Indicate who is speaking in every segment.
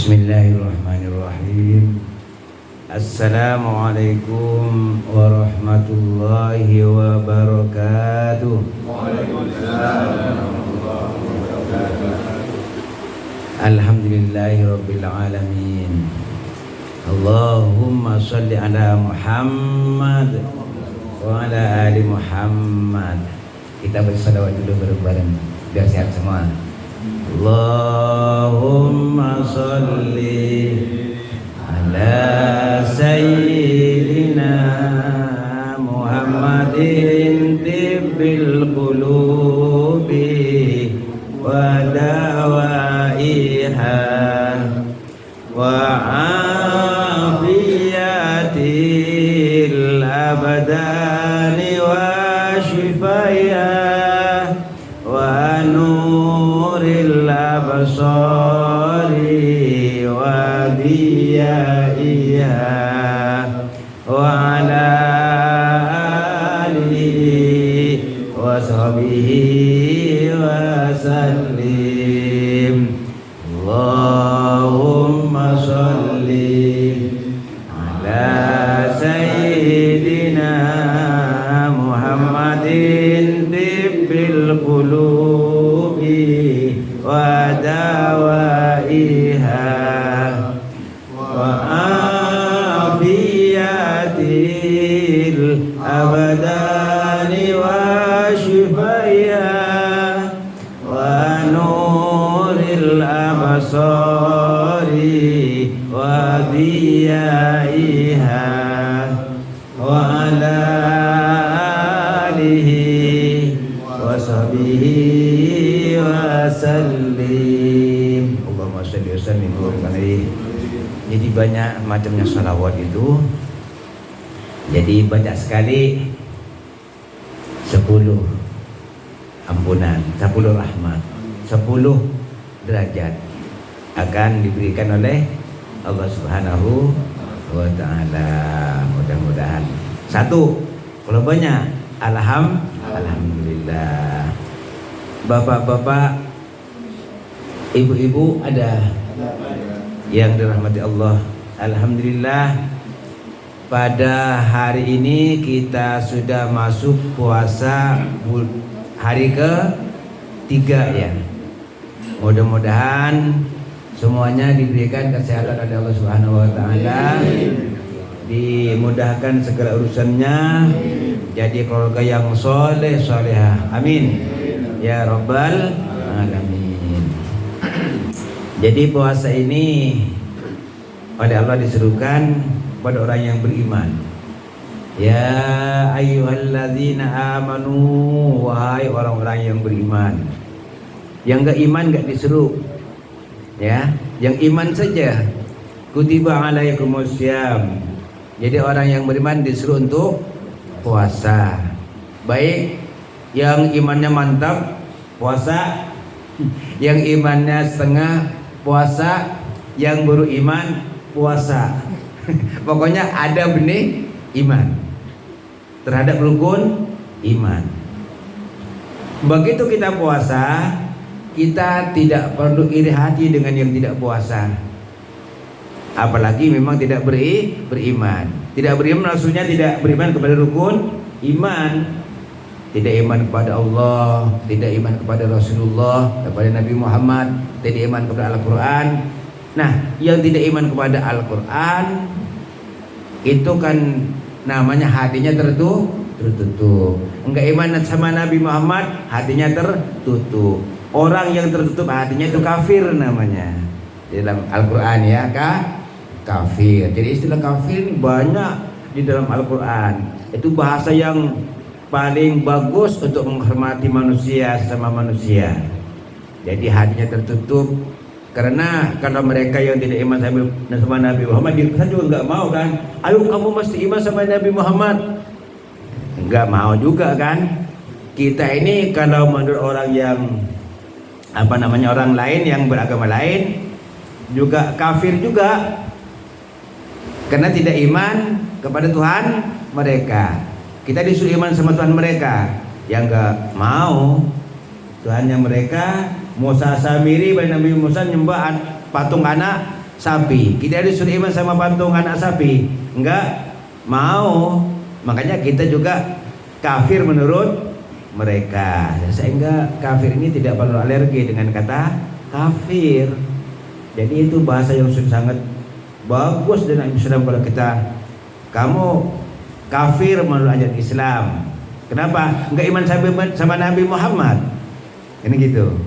Speaker 1: Bismillahirrahmanirrahim. Assalamualaikum warahmatullahi wabarakatuh.
Speaker 2: Waalaikumsalam warahmatullahi wabarakatuh.
Speaker 1: Alhamdulillahi rabbil alamin. Allahumma sholli ala Muhammad wa ala ali Muhammad. Kita bersalawat dulu bareng-bareng biar sehat semua. Allahumma sholli ala sayyidina Muhammadin tibbil qulubi wa dawaiha wa afiyatil abdani wa shifaiha wa nuril absari wa diyaiha wa ala alihi wa sahbihi wa sallim. Allahumma sholli ala sayyidina Muhammadin tibbil qulubi wa dawaiha wa afiyatil abdani wa shifaiha wa nuril absari wa diyaiha wa ala alihi wa sahbihi wa sallim. Allahumma sholli wa sallim wa barik alaihi. Jadi banyak macamnya salawat itu. Jadi banyak sekali 10 ampunan, 10 rahmat, 10 derajat akan diberikan oleh Allah Subhanahu wa taala. Mudah-mudahan. 1, kalau banyak alhamdulillah. Bapak-bapak, ibu-ibu ada yang dirahmati Allah. Alhamdulillah, pada hari ini kita sudah masuk puasa hari ke-3 ya. Mudah-mudahan semuanya diberikan kesehatan oleh Allah Subhanahu wa taala, dimudahkan segala urusannya, jadi keluarga yang soleh solehah. Amin ya rabbal alamin. Jadi puasa ini oleh Allah diserukan pada orang yang beriman. Ya ayyuhalladzina amanu, wahai orang-orang yang beriman. Yang enggak iman enggak diseru. Ya, yang iman saja. Kutiba alaikumussyam. Jadi orang yang beriman disuruh untuk puasa. Baik yang imannya mantap puasa, yang imannya setengah puasa, yang baru iman puasa. Pokoknya ada benih iman terhadap rukun iman. Begitu kita puasa, kita tidak perlu iri hati dengan yang tidak puasa. Apalagi memang tidak beriman. Tidak beriman maksudnya tidak beriman kepada rukun iman. Tidak iman kepada Allah, tidak iman kepada Rasulullah, kepada Nabi Muhammad, tidak iman kepada Al-Quran. Nah, yang tidak iman kepada Al-Quran itu kan namanya hatinya tertutup. Enggak iman sama Nabi Muhammad, hatinya tertutup. Orang yang tertutup hatinya itu kafir namanya. Di dalam Al-Quran ya, kafir. Jadi istilah kafir banyak di dalam Al-Quran. Itu bahasa yang paling bagus untuk menghormati manusia sama manusia. Jadi hatinya tertutup. Karena kalau mereka yang tidak iman sama Nabi Muhammad, dia juga enggak mau kan. Ayo kamu mesti iman sama Nabi Muhammad. Enggak mau juga kan. Kita ini kalau menurut orang yang orang lain yang beragama lain juga kafir juga. Karena tidak iman kepada Tuhan mereka. Kita disuruh iman sama Tuhan mereka. Yang enggak mau Tuhannya mereka Musa Samiri, Nabi Musa nyembah patung anak sapi. Kita disuruh iman sama patung anak sapi, enggak mau. Makanya kita juga kafir menurut mereka. Sehingga kafir ini tidak perlu alergi dengan kata kafir. Jadi itu bahasa yang sangat bagus dalam Islam. Kalau kita kamu kafir menurut ajaran Islam, kenapa? Enggak iman sama Nabi Muhammad, ini gitu.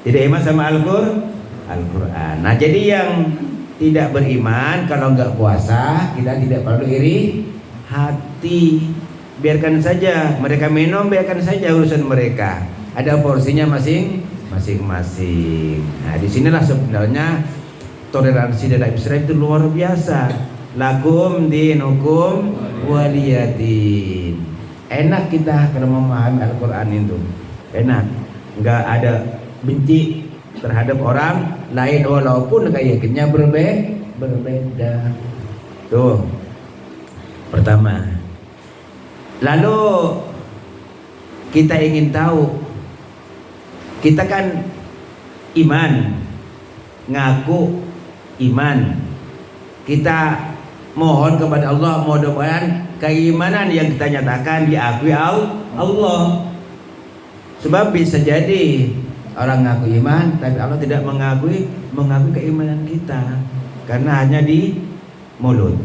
Speaker 1: Tidak iman sama Al-Quran. Nah jadi yang tidak beriman kalau enggak puasa, kita tidak perlu iri hati. Biarkan saja mereka minum, biarkan saja urusan mereka. Ada porsinya masing-masing. Nah disinilah sebenarnya toleransi dalam Islam itu luar biasa. Lakum dinukum waliyadin. Enak kita kalau memahami Al-Quran itu, enak. Enggak ada benci terhadap orang lain walaupun keyakinannya berbeda. Tuh pertama. Lalu kita ingin tahu, kita kan iman, ngaku iman, kita mohon kepada Allah mudah-mudahan keimanan yang kita nyatakan diakui Allah. Sebab bisa jadi orang ngaku iman tapi Allah tidak mengakui keimanan kita karena hanya di mulut.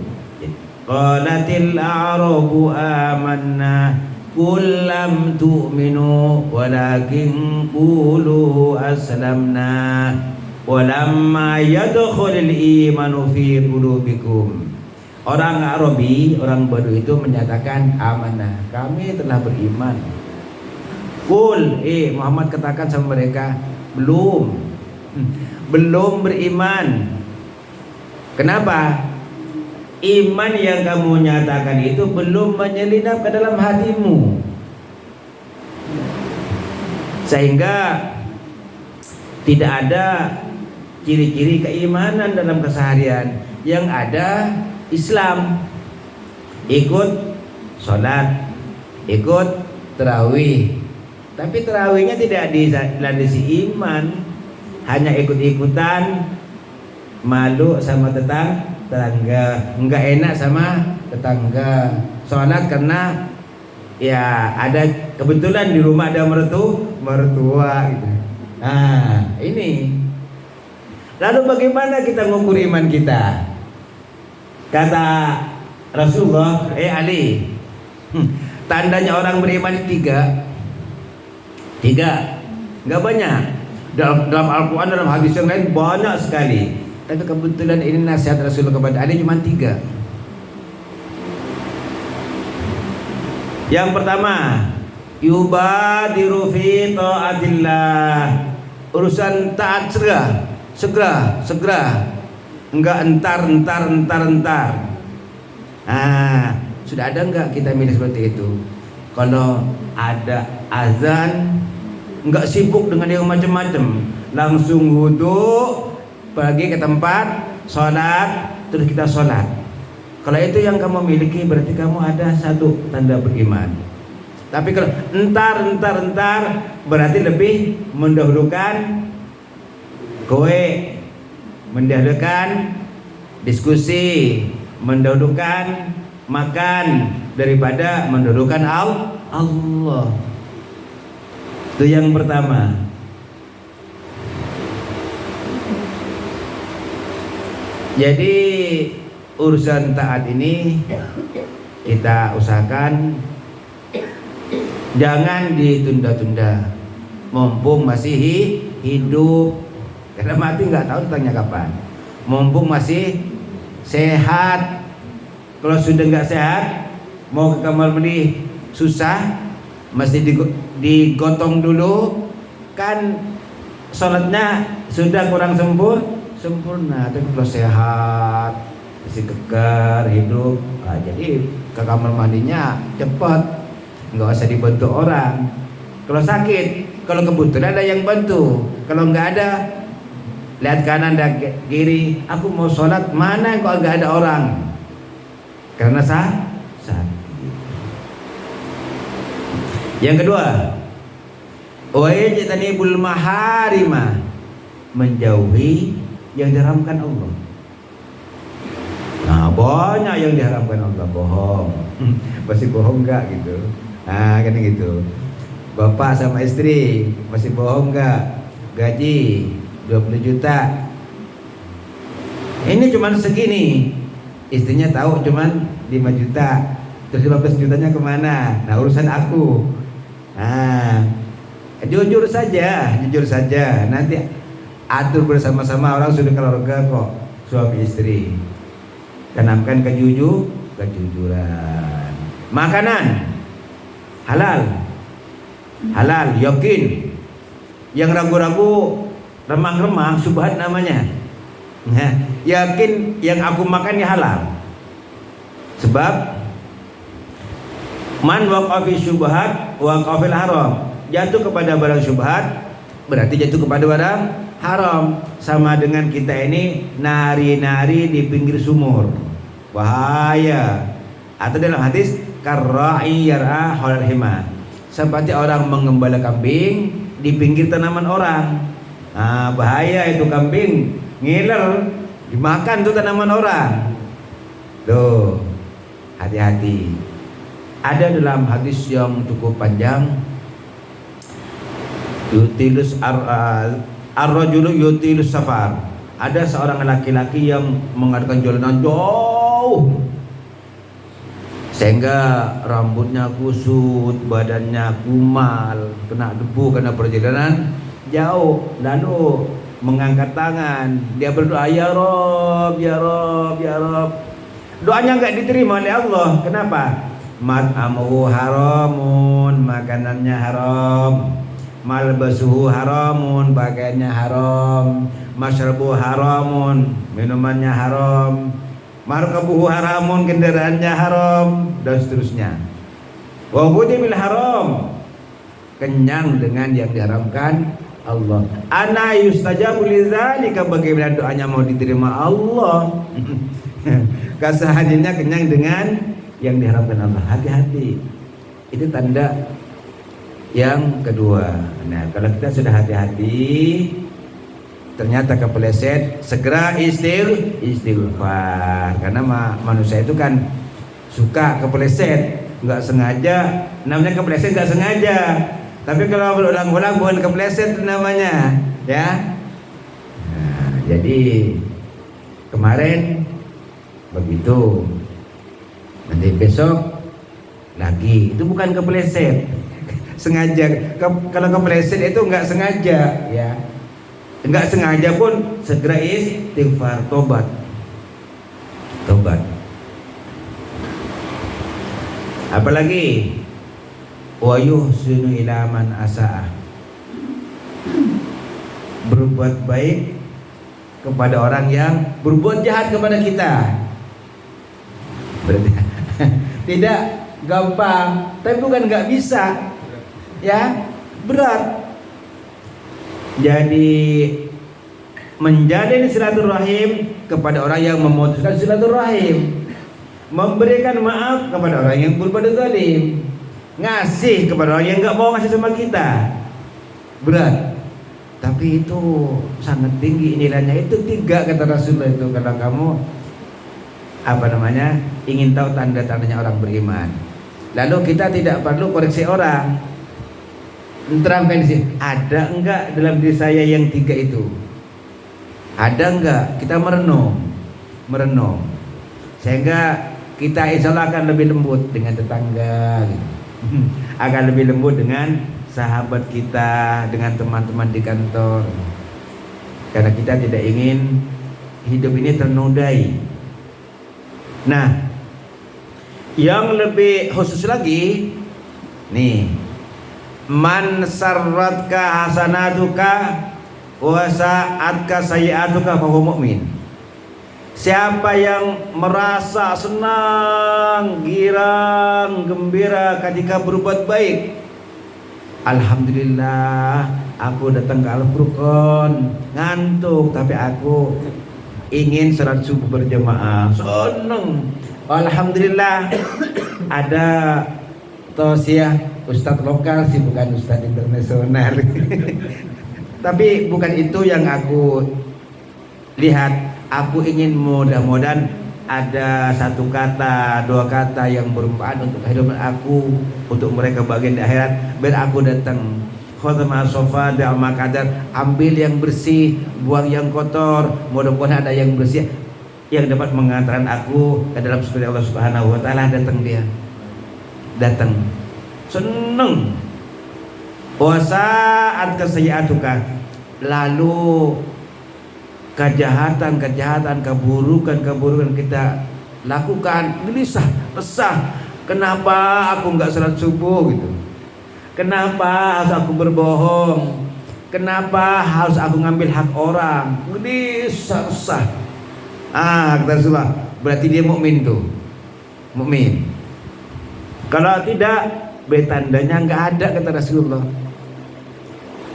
Speaker 1: Qalatil a'rabu amanna qul lam tu'minu walakin qulu aslamna walamma yadkhulul imanu fi qulubikum. Orang Arabi, orang Badui itu menyatakan amanah, kami telah beriman. Qul, Muhammad katakan sama mereka, belum beriman. Kenapa? Iman yang kamu nyatakan itu belum menyelinap ke dalam hatimu, sehingga tidak ada ciri-ciri keimanan dalam keseharian. Yang ada Islam, ikut sholat, ikut tarawih, tapi tarawihnya tidak dilandasi iman, hanya ikut-ikutan, malu sama tetangga, enggak enak sama tetangga, sholat karena ya ada kebetulan di rumah ada mertua gitu. Nah ini, lalu bagaimana kita mengukur iman kita? Kata Rasulullah, Ali, tandanya orang beriman tiga, enggak banyak. Dalam Al-Quran, dalam hadis yang lain banyak sekali. Tapi kebetulan ini nasihat Rasulullah kepada Ali cuma 3. Yang pertama, yubadiru fi ta'atillah. Urusan taat segera. Enggak entar. Sudah ada enggak kita milih seperti itu? Kalau ada azan, enggak sibuk dengan yang macam-macam, langsung wudu, pergi ke tempat sholat, terus kita sholat. Kalau itu yang kamu miliki, berarti kamu ada satu tanda beriman. Tapi kalau entar, berarti lebih mendahulukan kowe, mendahulukan diskusi, mendahulukan makan daripada mendahulukan Allah. Itu yang pertama. Jadi urusan taat ini kita usahakan jangan ditunda-tunda, mumpung masih hidup, karena mati nggak tahu datangnya kapan. Mumpung masih sehat. Kalau sudah nggak sehat, mau ke kamar mandi susah, mesti digotong dulu, kan sholatnya sudah kurang sempurna. Tapi kalau sehat, masih kekar hidup, jadi ke kamar mandinya cepat, nggak usah dibantu orang. Kalau sakit, kalau kebetulan ada yang bantu, kalau nggak ada, lihat kanan dan kiri, aku mau sholat, mana kok nggak ada orang, karena sakit. Yang kedua, wajtanibul maharima, menjauhi yang diharamkan Allah. Nah, banyak yang diharamkan Allah. Bohong. Masih bohong enggak gitu? Nah, kan gitu. Bapak sama istri masih bohong enggak? Gaji 20 juta. Ini cuman segini. Istrinya tahu cuman 5 juta. Terus 15 jutanya kemana? Nah, urusan aku. Nah, jujur saja. Nanti atur bersama-sama, orang sudah keluarga kok, suami istri. Tanamkan kejujuran. Makanan halal, yakin. Yang ragu-ragu, remang-remang, subhat namanya. Nah, yakin yang aku makan ya halal. Sebab man waqa'a fi syubhat waqa'a fil haram. Jatuh kepada barang syubhat berarti jatuh kepada barang haram. Sama dengan kita ini nari-nari di pinggir sumur, bahaya. Atau dalam hadis karra'i yar'a haulal hima, seperti orang mengembala kambing di pinggir tanaman orang. Nah, bahaya itu, kambing ngiler dimakan tuh tanaman orang. Tuh, hati-hati. Ada dalam hadis yang cukup panjang, yutilus ar-rajulu yutilus safar. Ada seorang laki-laki yang mengadakan jalanan jauh sehingga rambutnya kusut, badannya kumal, kena debu karena perjalanan jauh. Lalu mengangkat tangan, dia berdoa, ya Rob, ya Rob, ya Rob. Doanya enggak diterima oleh Allah. Kenapa? Mat'amuhu haramun, makanannya haram. Malbasuhu haramun, pakaiannya haram. Masyrabu haramun, minumannya haram. Markabuhu haramun, kendaraannya haram, dan seterusnya. Wa ghudi bil haram, kenyang dengan yang diharamkan Allah. Ana yustajabu lidzalika, bagaimana doanya mau diterima Allah? Kasahadirnya kenyang dengan yang diharamkan Allah. Hati-hati. Itu tanda yang kedua. Nah, kalau kita sudah hati-hati, ternyata kepeleset, segera istighfar. Karena manusia itu kan suka kepeleset, nggak sengaja. Namanya kepeleset nggak sengaja. Tapi kalau berulang-ulang bukan kepeleset namanya, ya. Nah, jadi kemarin begitu, nanti besok lagi. Itu bukan kepeleset, sengaja. Kalau kepeleset itu nggak sengaja, ya. Enggak sengaja pun segera istighfar, tobat. Apalagi wa yuhsinu ila man asaa, berbuat baik kepada orang yang berbuat jahat kepada kita. Berarti tidak gampang, tapi bukan nggak bisa, ya, berat. Jadi menjalin silaturahim kepada orang yang memutuskan silaturahim, memberikan maaf kepada orang yang berbuat zalim, ngasih kepada orang yang nggak mau ngasih sama kita, berat. Tapi itu sangat tinggi nilainya. Itu 3 kata Rasulullah itu. Kalau kamu ingin tahu tanda-tandanya orang beriman, lalu kita tidak perlu koreksi orang. Terangkan di sini, ada enggak dalam diri saya yang 3 itu? Ada enggak? Kita merenung, sehingga kita insya Allah akan lebih lembut dengan tetangga, gitu. Akan lebih lembut dengan sahabat kita, dengan teman-teman di kantor. Karena kita tidak ingin hidup ini ternodai. Nah, yang lebih khusus lagi, nih, man sarratka hasanatuka wa sa'atka sayi'atuka fa huwa mu'min. Siapa yang merasa senang, girang, gembira ketika berbuat baik, alhamdulillah, aku datang ke Al-Furqan ngantuk tapi aku ingin salat subuh berjamaah, senang. Alhamdulillah, ada tausiah ustadz lokal sih, bukan ustadz internasional. Tapi bukan itu yang aku lihat, aku ingin mudah-mudahan ada satu kata, dua kata yang bermanfaat untuk kehidupan aku, untuk mereka bagian di akhirat. Biar aku datang, khotama sofa da'ma kadar, ambil yang bersih, buang yang kotor. Mudah-mudahan ada yang bersih yang dapat mengantarkan aku ke dalam surga Allah Subhanahu wa taala. Datang dia, datang seneng. Wasaat kesayiatuka, lalu kejahatan, keburukan kita lakukan, gelisah, resah. Kenapa aku nggak salat subuh gitu? Kenapa harus aku berbohong? Kenapa harus aku ngambil hak orang? Gelisah, resah. Kata Rasulullah, berarti dia mukmin tuh, mukmin. Kalau tidak, betandanya nggak ada, kata Rasulullah.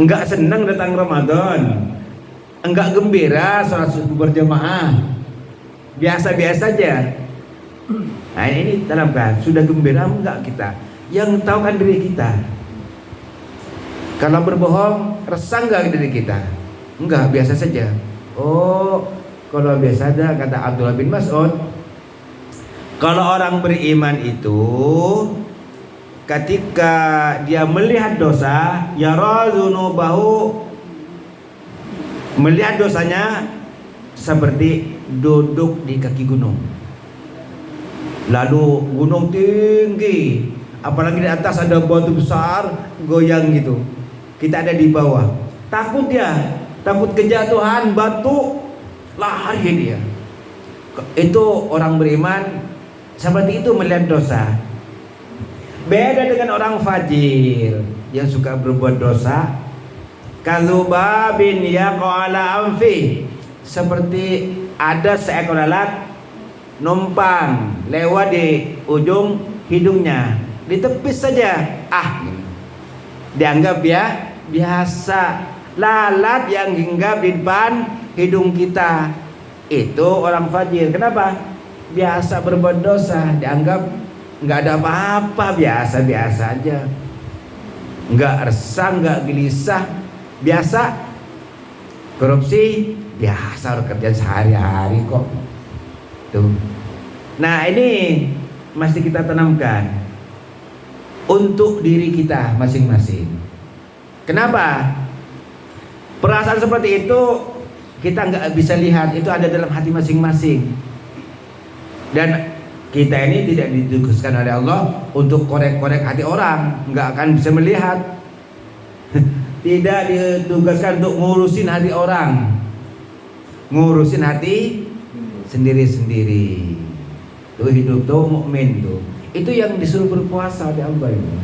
Speaker 1: Nggak senang datang Ramadan, enggak gembira sholat subuh berjamaah, biasa-biasa aja. Nah ini tanamkan, sudah gembira enggak kita? Yang tahu kan diri kita. Kalau berbohong, resah enggak diri kita? Enggak, biasa saja. Oh, kalau biasa aja, kata Abdullah bin Mas'ud, kalau orang beriman itu ketika dia melihat dosa, yara dzunubahu, melihat dosanya seperti duduk di kaki gunung. Lalu gunung tinggi, apalagi di atas ada batu besar goyang gitu. Kita ada di bawah. Takut dia, takut kejatuhan batu, lari dia. Itu orang beriman seperti itu melihat dosa. Beda dengan orang fajir yang suka berbuat dosa. Kalubabin yaqala anfi, seperti ada seekor lalat numpang lewat di ujung hidungnya, ditepis saja, dianggap ya biasa. Lalat yang hinggap di depan hidung kita itu orang fajir. Kenapa? Biasa berbuat dosa, dianggap nggak ada apa-apa, biasa-biasa aja, nggak resah, nggak gelisah, biasa. Korupsi biasa, kerjaan sehari-hari kok tuh. Nah ini mesti kita tanamkan untuk diri kita masing-masing. Kenapa? Perasaan seperti itu kita nggak bisa lihat, itu ada dalam hati masing-masing. Dan kita ini tidak ditugaskan oleh Allah untuk korek-korek hati orang, nggak akan bisa melihat. Tidak ditugaskan untuk ngurusin hati orang, ngurusin hati sendiri-sendiri. Tuh hidup tuh mukmin tuh, itu yang disuruh berpuasa oleh Allah ini.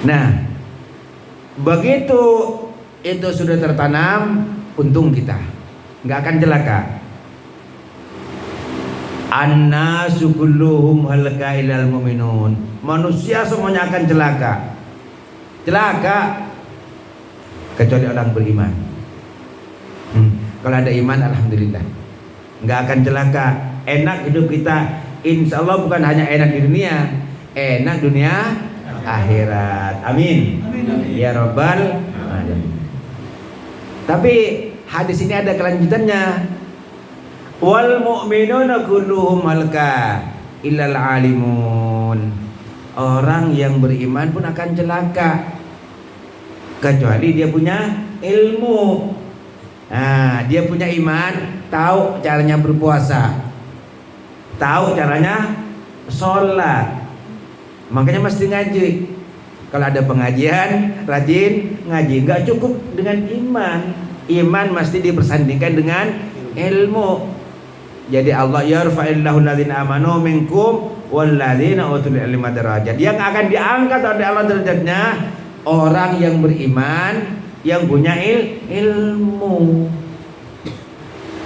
Speaker 1: Nah, begitu itu sudah tertanam, untung kita nggak akan celaka. An-nasu kulluhum halaka ilal mu'minun, manusia semuanya akan celaka. Celaka kecuali orang beriman. Kalau ada iman, alhamdulillah, nggak akan celaka. Enak hidup kita, insya Allah. Bukan hanya enak di dunia, enak dunia akhirat. Amin, ya Rabbal alamin. Tapi hadis ini ada kelanjutannya. Wal mu'minuna kulluhum halka illal alimun. Orang yang beriman pun akan celaka kecuali dia punya ilmu. Nah, dia punya iman, tahu caranya berpuasa, tahu caranya sholat. Makanya mesti ngaji. Kalau ada pengajian, rajin ngaji. Nggak cukup dengan iman. Iman mesti dipersandingkan dengan ilmu. Jadi Allah yarfa'illahu alladzina amanu minkum walladzina utul ilma darajat. Yang akan diangkat oleh Allah derajatnya orang yang beriman, yang punya ilmu.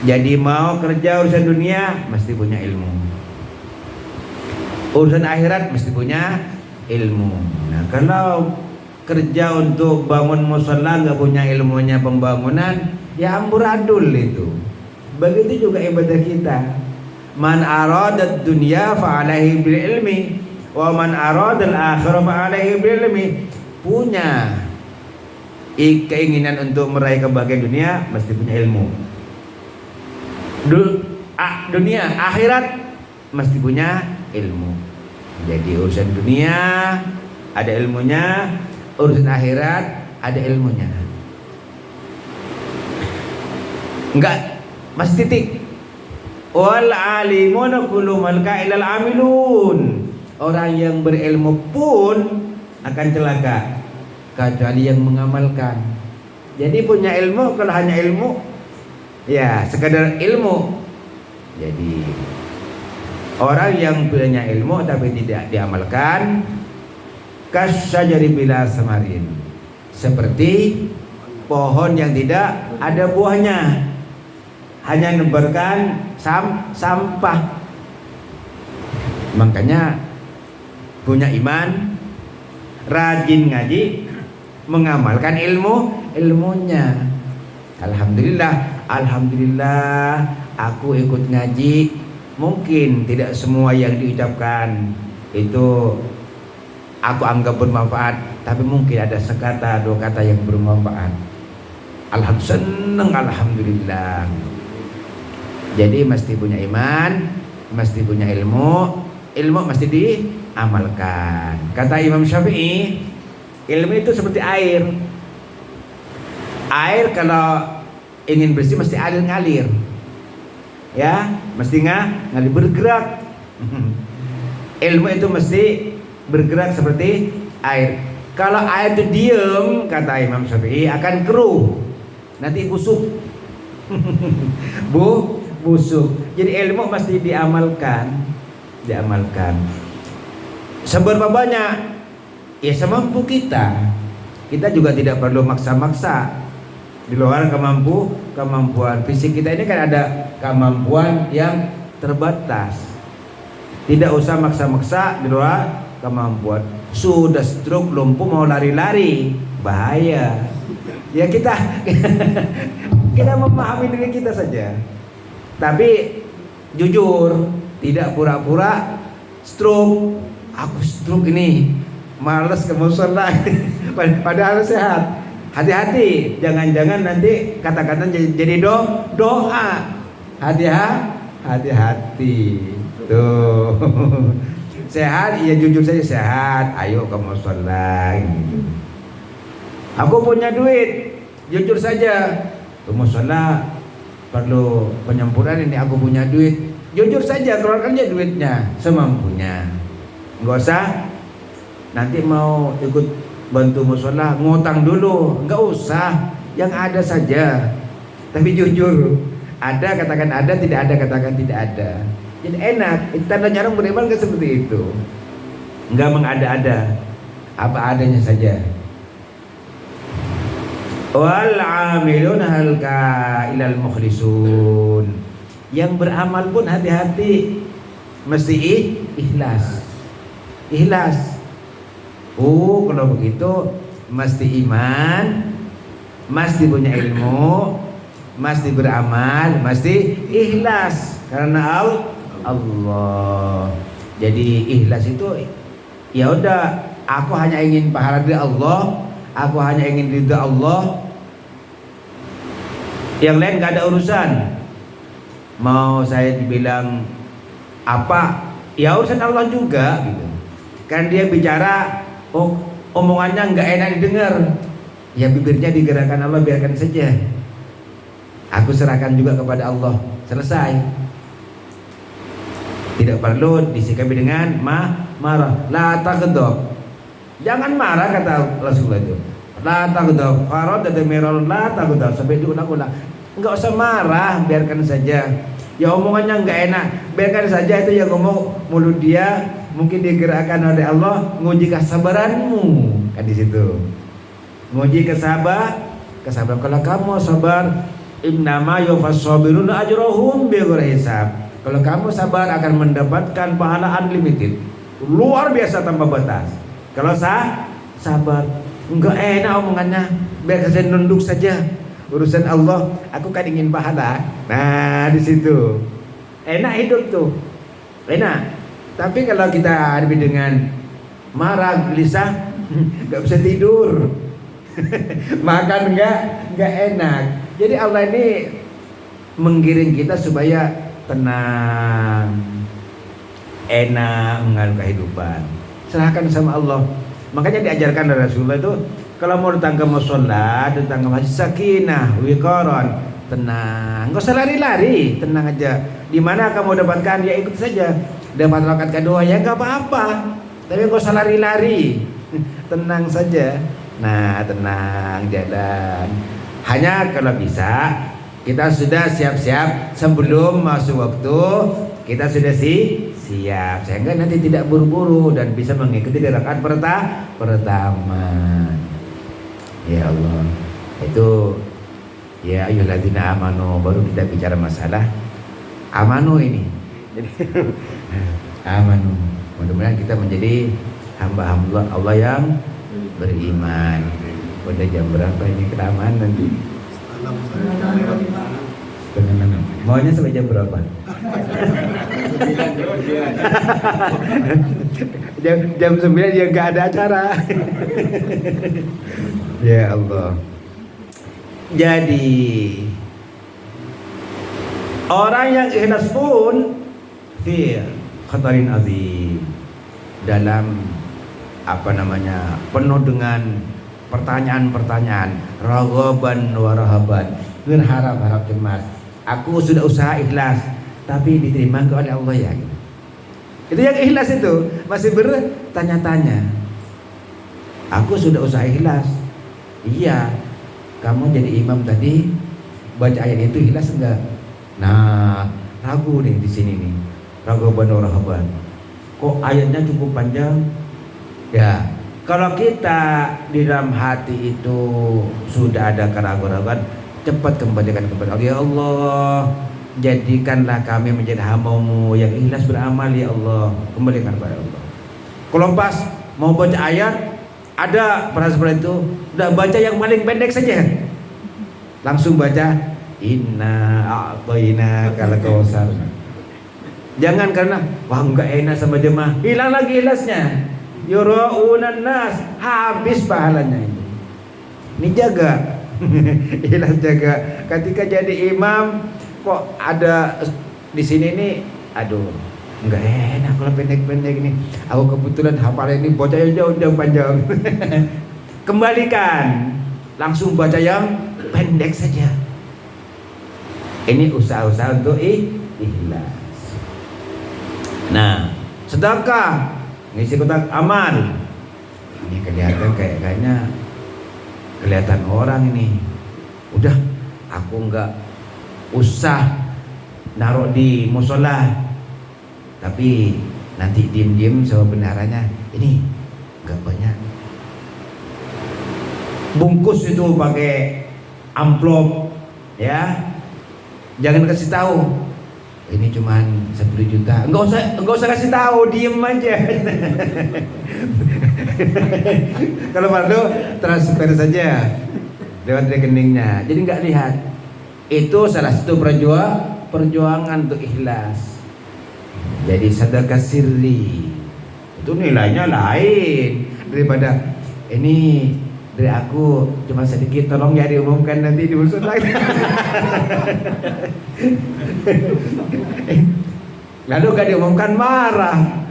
Speaker 1: Jadi mau kerja urusan dunia mesti punya ilmu, urusan akhirat mesti punya ilmu. Nah, kalau kerja untuk bangun mushola nggak punya ilmunya pembangunan, ya amburadul itu. Begitu juga ibadah kita. Man aradat dunya fa alaihi bil ilmi wa man aradal akhirah fa alaihi bil ilmi. Punya keinginan untuk meraih kebahagiaan dunia mesti punya ilmu. Dunia akhirat mesti punya ilmu. Jadi urusan dunia ada ilmunya, urusan akhirat ada ilmunya. Enggak, masih titik. Wal alimuna kullu malka ilal amilun. Orang yang berilmu pun akan celaka kecuali yang mengamalkan. Jadi punya ilmu kalau hanya ilmu ya sekadar ilmu. Jadi orang yang punya ilmu tapi tidak diamalkan kasyajari bila samarin, seperti pohon yang tidak ada buahnya, hanya menebarkan sampah. Makanya punya iman, rajin ngaji, mengamalkan ilmunya. Alhamdulillah aku ikut ngaji. Mungkin tidak semua yang diucapkan itu aku anggap bermanfaat, tapi mungkin ada sekata dua kata yang bermanfaat. Alhamdulillah. Jadi mesti punya iman, mesti punya ilmu mesti diamalkan. Kata Imam Syafi'i, ilmu itu seperti air. Air kalau ingin bersih mesti ngalir. Ya, mesti ngalir, bergerak. Ilmu itu mesti bergerak seperti air. Kalau air itu diem, kata Imam Syafi'i, akan keruh, nanti busuk. Busuk. Jadi ilmu mesti diamalkan. Seberapa banyak? Ya semampu kita. Kita juga tidak perlu maksa-maksa. Di luar kemampuan fisik kita ini kan ada kemampuan yang terbatas. Tidak usah maksa-maksa di luar kemampuan. Sudah stroke, lumpuh, mau lari-lari, bahaya. Ya kita memahami diri kita saja. Tapi jujur, tidak pura-pura stroke. Aku stroke ini, malas ke mushola. Padahal sehat. Hati-hati, jangan-jangan nanti kata-kata jadi doa. Hati-hati. Tuh. Sehat, ya jujur saja sehat. Ayo ke mushola. Aku punya duit, jujur saja. Ke mushola perlu penyempurnaan ini. Aku punya duit, jujur saja, keluarkan aja duitnya semampunya. Enggak usah nanti mau ikut bantu mushola ngutang dulu, enggak usah, yang ada saja. Tapi jujur, ada katakan ada, tidak ada katakan tidak ada. Jadi enak. Itu tandanya orang beriman kan seperti itu, enggak mengada-ada, apa adanya saja. Wal amilun halka ilal mukhlisun. Yang beramal pun hati-hati, mesti ikhlas. Kalau begitu mesti iman, mesti punya ilmu, mesti beramal, mesti ikhlas karena Allah. Jadi ikhlas itu ya udah, aku hanya ingin pahala dari Allah, aku hanya ingin ridha Allah. Yang lain gak ada urusan. Mau saya dibilang apa, ya urusan Allah juga gitu. Kan dia bicara, omongannya nggak enak didengar, ya bibirnya digerakkan Allah, biarkan saja. Aku serahkan juga kepada Allah, selesai. Tidak perlu disikapi dengan marah. La taghdab, jangan marah, kata Rasulullah itu. La taghdab, farad dan merol, la taghdab, sampai diulang-ulang. Nggak usah marah, biarkan saja. Ya omongannya nggak enak, biarkan saja. Itu yang ngomong mulut dia, mungkin digerakkan oleh Allah nguji kesabaranmu, kan di situ. Nguji kesabaran. Kalau kamu sabar, innama yufassabiruna ajrohum bighairi hisab. Kalau kamu sabar akan mendapatkan pahala unlimited, luar biasa tanpa batas. Kalau sabar, enggak enak omongannya, biar saya nunduk saja. Urusan Allah, aku kan ingin pahala. Nah, di situ enak hidup tuh, enak. Tapi kalau kita hadapi dengan marah, gelisah, nggak bisa tidur, makan nggak enak. Jadi Allah ini menggiring kita supaya tenang, enak mengalami kehidupan. Serahkan sama Allah. Makanya diajarkan oleh Rasulullah itu kalau mau datang ke mushola, datang ke masjid, sakinah, wiqaran, tenang. Enggak usah lari-lari, tenang aja. Di mana kamu dapatkan, ya ikut saja. Dapat rakaat kedua ya enggak apa-apa. Tapi enggak usah lari-lari. Tenang saja. Nah, tenang jalan. Hanya kalau bisa kita sudah siap-siap sebelum masuk waktu, kita sudah siap sehingga nanti tidak buru-buru dan bisa mengikuti di rakaat pertama. Ya Allah, itu ya ayyuhalladzina amanu, baru kita bicara masalah amanu ini. Jadi amanu, mudah-mudahan kita menjadi hamba-hamba Allah yang beriman. Udah jam berapa ini kelamaan nanti? Maunya sampai jam berapa? jam 9 ya nggak ada acara. Ya Allah. Jadi orang yang ikhlas pun fi khatarin azim, dalam penuh dengan pertanyaan-pertanyaan, raghaban wa rahaban, berharap-harap cemas. Aku sudah usaha ikhlas, tapi diterima oleh Allah ya. Itu yang ikhlas itu masih bertanya-tanya. Aku sudah usaha ikhlas. Iya, kamu jadi imam tadi baca ayat itu ikhlas enggak? Nah, ragu nih di sini nih. Raghaban wa rahaban. Kok ayatnya cukup panjang? Ya, kalau kita di dalam hati itu sudah ada keraguan-keraguan, cepat kembalikan kepada Allah. Ya Allah, jadikanlah kami menjadi hamba-Mu yang ikhlas beramal ya Allah. Kembalikan kepada Allah. Kalau pas mau baca ayat, ada perasaan seperti itu, udah baca yang paling pendek saja. Langsung baca inna a'tayna kal kautsar. Jangan karena wah enggak enak sama jemaah, hilang lagi ikhlasnya. Yura'unan nas, habis pahalanya ini. Ini jaga. Ikhlas jaga. Ketika jadi imam kok ada di sini nih, aduh, enggak enak kalau pendek-pendek ini. Aku kebetulan hafal ini baca yang jauh-jauh panjang. Kembalikan, langsung baca yang pendek saja. Ini usaha-usaha untuk ikhlas. Nah, sedekah, ngisi kotak amal. Ini kelihatan kayaknya kelihatan orang ini. Udah, aku enggak usah naruh di musola, tapi nanti diem-diem sama bendaharanya. Ini enggak banyak. Bungkus itu pakai amplop, ya. Jangan kasih tahu. Ini cuman 10 juta. Enggak usah kasih tahu, diem aja. Kalau perlu transfer saja lewat rekeningnya. Jadi enggak lihat. Itu salah satu perjuangan untuk ikhlas. Jadi sedekah sirri itu nilainya lain daripada ini dari aku cuma sedikit, tolong ya diumumkan nanti di musuh lain. Lalu gak diumumkan marah.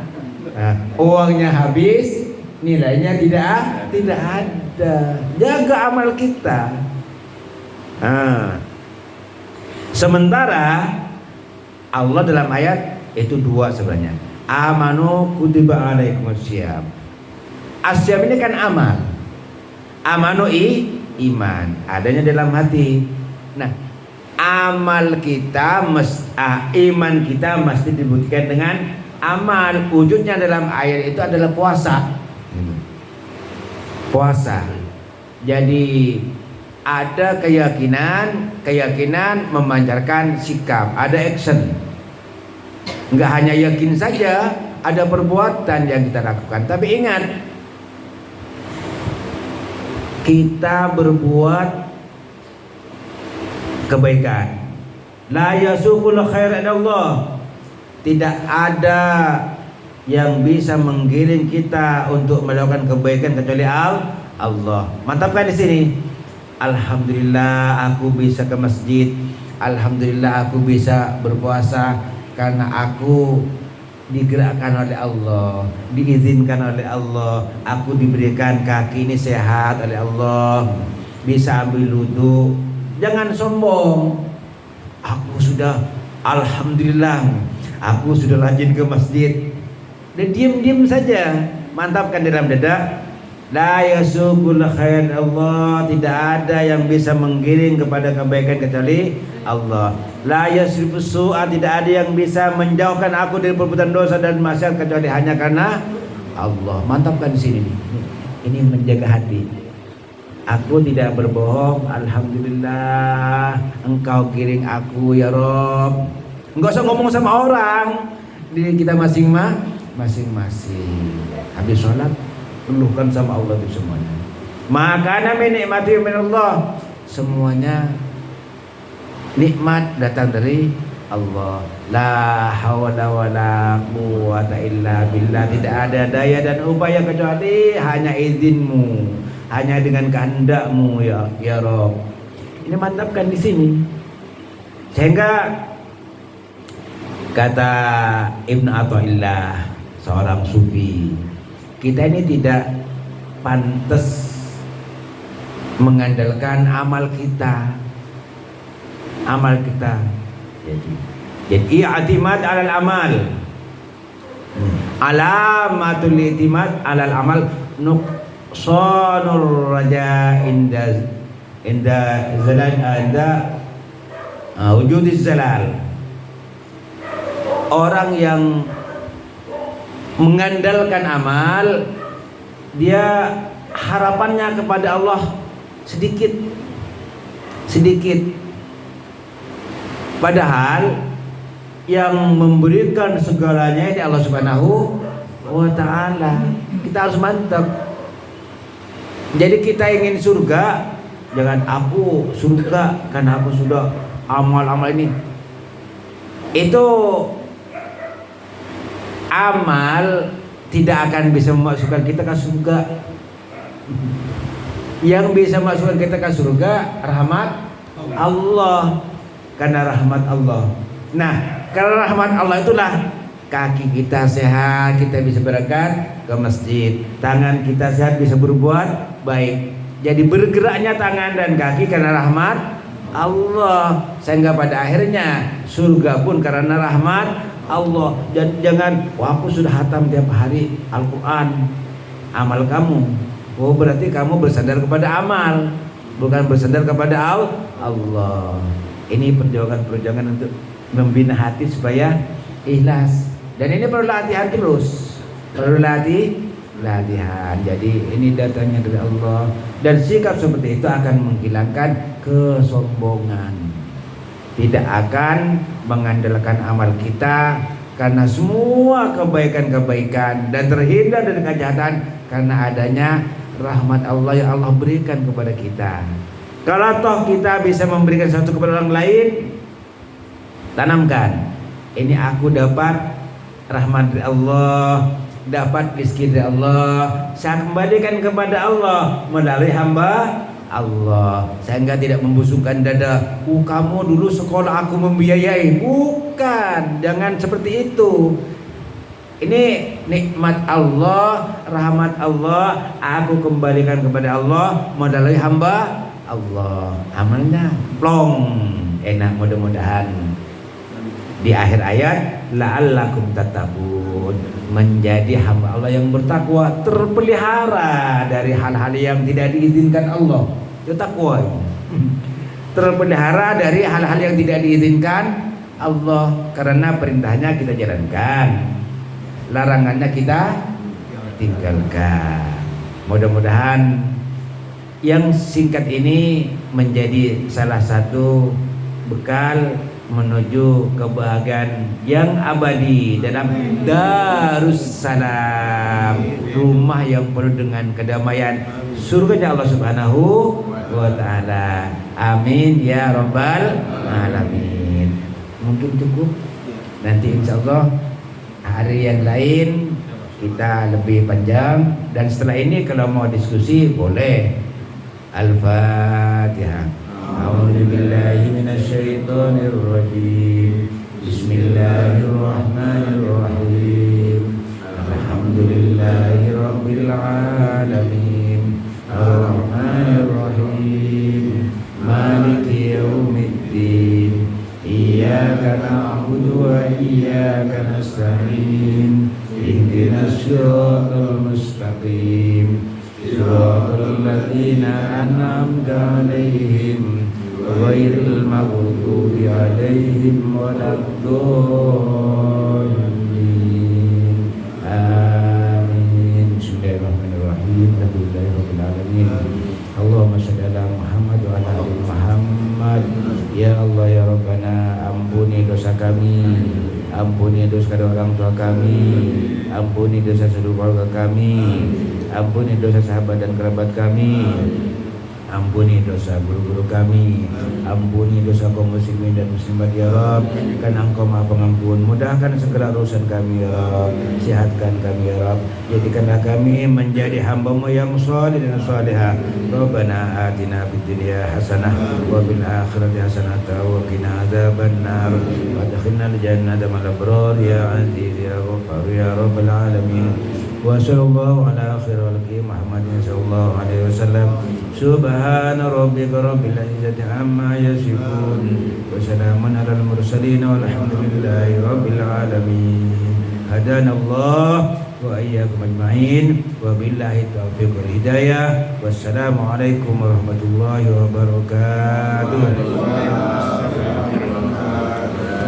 Speaker 1: Nah, uangnya habis, nilainya tidak ada. Jaga amal kita. Nah, sementara Allah dalam ayat itu dua sebenarnya. Amanu kutiba alaikumusiyam. Asyam ini kan amal. Amanu iman, adanya dalam hati. Nah, amal kita iman kita mesti dibuktikan dengan amal. Wujudnya dalam ayat itu adalah puasa. Puasa. Jadi ada keyakinan memancarkan sikap, ada action. Enggak hanya yakin saja, ada perbuatan yang kita lakukan. Tapi ingat, kita berbuat kebaikan. La yasuqul khair Allah. Tidak ada yang bisa menggiring kita untuk melakukan kebaikan kecuali Allah. Mantapkan di sini. Alhamdulillah aku bisa ke masjid. alhamdulillah aku bisa berpuasa karena aku digerakkan oleh Allah, diizinkan oleh Allah, aku diberikan kaki ini sehat oleh Allah, bisa ambil wudhu. Jangan sombong. Aku sudah, alhamdulillah, aku sudah rajin ke masjid. Dan diam-diam saja, mantapkan di dalam dada. La yasukul khair Allah, tidak ada yang bisa menggiring kepada kebaikan kecuali Allah. La yasrifus su'a, tidak ada yang bisa menjauhkan aku dari perbuatan dosa dan maksiat kecuali hanya karena Allah. Mantapkan di sini nih. Ini menjaga hati. Aku tidak berbohong, alhamdulillah Engkau giring aku ya Rob. Enggak usah ngomong sama orang, diri kita masing-masing. Habis sholat keluhkan sama Allah itu semuanya. Makana min nikmati min Allah, semuanya nikmat datang dari Allah. La haula wala quwwata illa billah, tidak ada daya dan upaya kecuali hanya izinmu, hanya dengan kehendakmu ya Rob. Ini mantapkan di sini. Sehingga kata Ibnu Athaillah, seorang sufi, kita ini tidak pantas mengandalkan amal kita. Jadi i'timad 'alal amal. Alamatul i'timad 'alal amal nuqsanur raja inda wujudiz zalal. Orang yang mengandalkan amal, dia harapannya kepada Allah sedikit. Padahal yang memberikan segalanya ini Allah Subhanahu wa ta'ala. Kita harus mantap. Jadi kita ingin surga, jangan aku surga karena aku sudah amal-amal ini. Itu amal tidak akan bisa memasukkan kita ke surga. Yang bisa masukkan kita ke surga rahmat Allah, karena rahmat Allah. Nah, karena rahmat Allah itulah kaki kita sehat, kita bisa berangkat ke masjid. Tangan kita sehat, bisa berbuat baik. Jadi bergeraknya tangan dan kaki karena rahmat Allah, sehingga pada akhirnya surga pun karena rahmat Allah. Dan jangan, wah aku sudah hatam tiap hari Al-Quran, amal kamu, oh berarti kamu bersandar kepada amal, bukan bersandar kepada Allah. Ini perjuangan untuk membina hati supaya ikhlas. Dan ini perlu latihan terus, perlu latihan. Jadi ini datangnya dari Allah, dan sikap seperti itu akan menghilangkan kesombongan. Tidak akan mengandalkan amal kita, karena semua kebaikan-kebaikan, dan terhindar dari kejahatan karena adanya rahmat Allah yang Allah berikan kepada kita. Kalau toh kita bisa memberikan sesuatu kepada orang lain, tanamkan, ini aku dapat rahmat dari Allah, dapat rezeki dari Allah, saya kembalikan kepada Allah melalui hamba Allah, sehingga tidak membusukkan dada. Kamu dulu sekolah aku membiayai. Bukan, jangan seperti itu. Ini nikmat Allah, rahmat Allah, aku kembalikan kepada Allah melalui hamba Allah. Amalnya plong, enak. Mudah-mudahan di akhir ayat la'allakum tattaqun, menjadi hamba Allah yang bertakwa, terpelihara dari hal-hal yang tidak diizinkan Allah. Itu takwa. Terpelihara dari hal-hal yang tidak diizinkan Allah, karena perintahnya kita jalankan, larangannya kita tinggalkan. Mudah-mudahan yang singkat ini menjadi salah satu bekal menuju kebahagiaan yang abadi dalam Darussalam, rumah yang penuh dengan kedamaian, surganya Allah Subhanahu wa ta'ala. Amin ya rabbal alamin. Mungkin cukup, nanti insyaallah hari yang lain kita lebih panjang, dan setelah ini kalau mau diskusi boleh. Al-Fatihah. A'udzu billahi minasy syaitanir rajim. Bismillahirrahmanirrahim. Alhamdulillahi rabbil alamin. Ar-Rahmanir Rahim. Maliki yaumiddin. Iyyaka na'budu wa iyyaka nasta'in. Ihdinas siratal mustaqim. Siratal ladzina an'amta 'alaihim ghairil maghdubi 'alaihim waladdallin. Amin. Bismillahirrahmanirrahim. Alhamdulillahirabbil alamin. Allahumma shalli ala Muhammad wa ala ali Muhammad. Ya Allah ya Rabbana, ampuni dosa kami, ampuni dosa orang tua kami, ampuni dosa seluruh keluarga kami, ampuni dosa sahabat dan kerabat kami, ampuni dosa guru-guru kami, ampuni dosa kaum muslimin dan muslimat ya Rabb, karena Engkau Maha Pengampun. Mudahkan segala urusan kami ya Rabb, sehatkan kami ya Rabb, jadikanlah kami menjadi hamba-Mu yang saleh dan salehah. Rabbana atina fid dunya hasanah wa fil akhirati hasanah wa qina adzabannar wa adkhilna al-jannata ma'al abrar ya aziz ya ghaffar ya rabbal alamin. Wa sallallahu ala khairil khalqi Muhammadin sallallahu alaihi wasallam. Subhana rabbika rabbil izzati amma yasifun wa salamun alal mursalin walhamdulillahi rabbil alamin. Hadanallah wa iyyakum ajma'in wa billahi taufiq wal hidayah. Wassalamu alaikum warahmatullahi wabarakatuh.